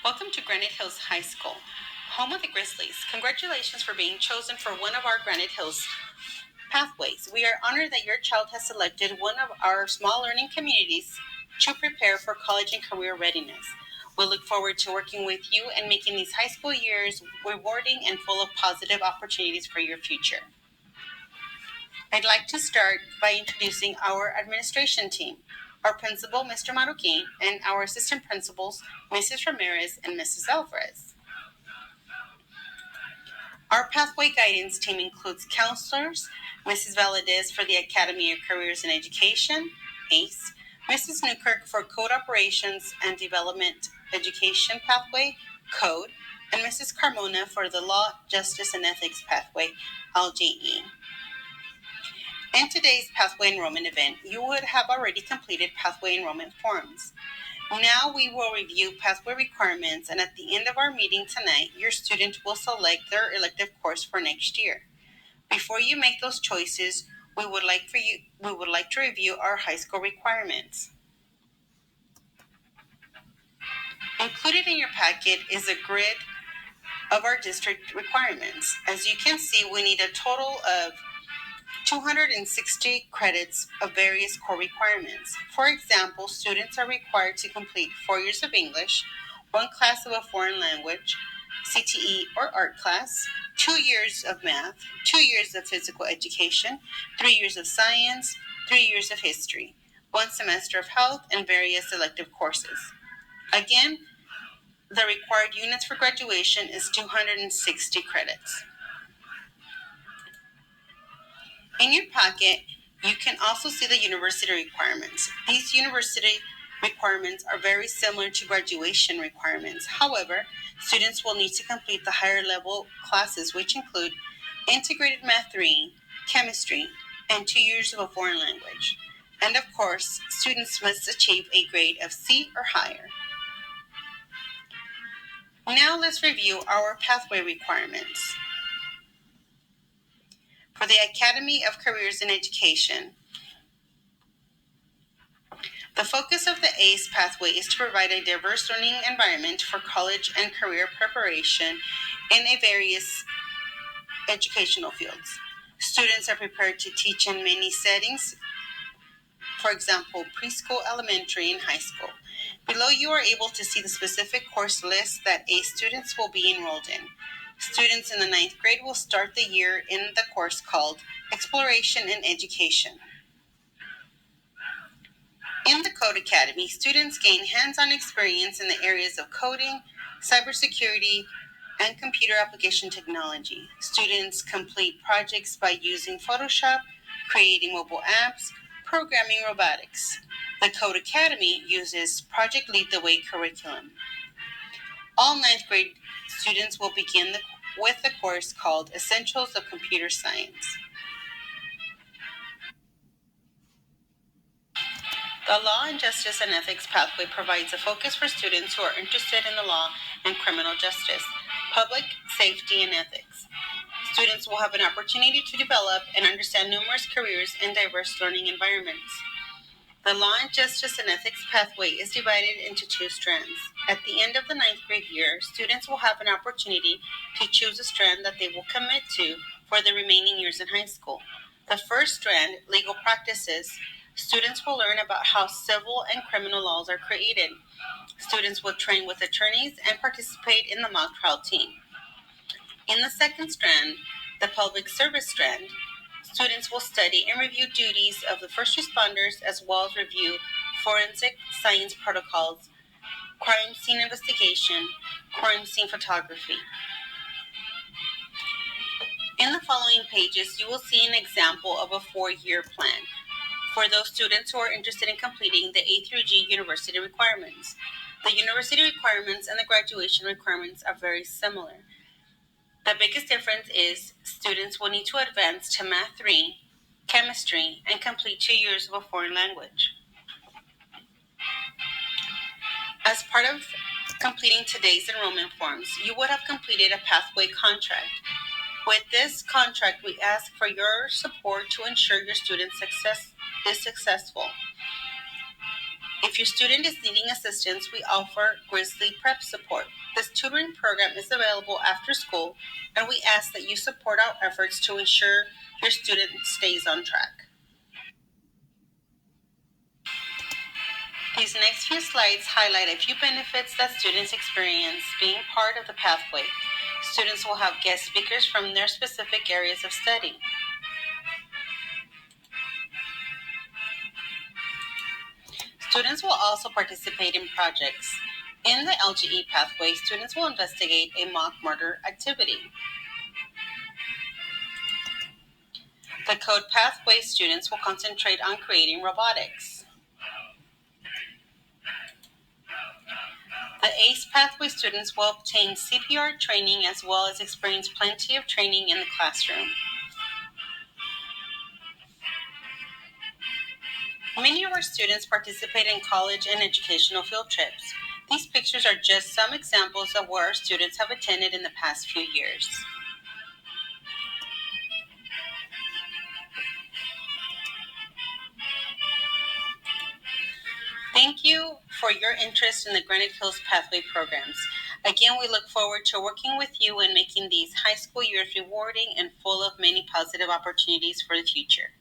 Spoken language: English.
Welcome to Granite Hills High School, home of the Grizzlies. Congratulations for being chosen for one of our Granite Hills pathways. We are honored that your child has selected one of our small learning communities to prepare for college and career readiness. We look forward to working with you and making these high school years rewarding and full of positive opportunities for your future. I'd like to start by introducing our administration team, our principal, Mr. Maruquin, and our assistant principals, Mrs. Ramirez and Mrs. Alvarez. Our pathway guidance team includes counselors, Mrs. Valadez for the Academy of Careers and Education, ACE, Mrs. Newkirk for Code Operations and Development Education Pathway, CODE, and Mrs. Carmona for the Law, Justice, and Ethics Pathway, LJE. In today's pathway enrollment event, you would have already completed pathway enrollment forms. Now we will review pathway requirements, and at the end of our meeting tonight, your student will select their elective course for next year. Before you make those choices, we would like to review our high school requirements. Included in your packet is a grid of our district requirements. As you can see, we need a total of 260 credits of various core requirements. For example, students are required to complete 4 years of English, 1 class of a foreign language, CTE or art class, 2 years of math, 2 years of physical education, 3 years of science, 3 years of history, 1 semester of health, and various elective courses. Again, the required units for graduation is 260 credits. In your packet, you can also see the university requirements. These university requirements are very similar to graduation requirements. However, students will need to complete the higher level classes, which include Integrated Math 3, Chemistry, and 2 years of a foreign language. And of course, students must achieve a grade of C or higher. Now let's review our pathway requirements. For the Academy of Careers in Education, the focus of the ACE pathway is to provide a diverse learning environment for college and career preparation in various educational fields. Students are prepared to teach in many settings, for example, preschool, elementary, and high school. Below you are able to see the specific course list that ACE students will be enrolled in. Students in the 9th grade will start the year in the course called Exploration in Education. In the Code Academy, students gain hands-on experience in the areas of coding, cybersecurity, and computer application technology. Students complete projects by using Photoshop, creating mobile apps, programming robotics. The Code Academy uses Project Lead the Way curriculum. All 9th grade students will begin with the course called Essentials of Computer Science. The Law and Justice and Ethics pathway provides a focus for students who are interested in the law and criminal justice, public safety, and ethics. Students will have an opportunity to develop and understand numerous careers in diverse learning environments. The Law and Justice and Ethics pathway is divided into 2 strands. At the end of the 9th grade year, students will have an opportunity to choose a strand that they will commit to for the remaining years in high school. The first strand, Legal Practices, students will learn about how civil and criminal laws are created. Students will train with attorneys and participate in the mock trial team. In the second strand, the Public Service strand, students will study and review duties of the first responders as well as review forensic science protocols, crime scene investigation, crime scene photography. In the following pages, you will see an example of a 4-year plan for those students who are interested in completing the A through G university requirements. The university requirements and the graduation requirements are very similar. The biggest difference is students will need to advance to Math 3, Chemistry, and complete 2 years of a foreign language. As part of completing today's enrollment forms, you would have completed a pathway contract. With this contract, we ask for your support to ensure your student's success is successful. If your student is needing assistance, we offer Grizzly Prep support. This tutoring program is available after school, and we ask that you support our efforts to ensure your student stays on track. These next few slides highlight a few benefits that students experience being part of the pathway. Students will have guest speakers from their specific areas of study. Students will also participate in projects. In the LGE pathway, students will investigate a mock murder activity. The code pathway students will concentrate on creating robotics. The ACE pathway students will obtain CPR training as well as experience plenty of training in the classroom. Many of our students participate in college and educational field trips. These pictures are just some examples of where our students have attended in the past few years. Thank you for your interest in the Granite Hills Pathway programs. Again, we look forward to working with you and making these high school years rewarding and full of many positive opportunities for the future.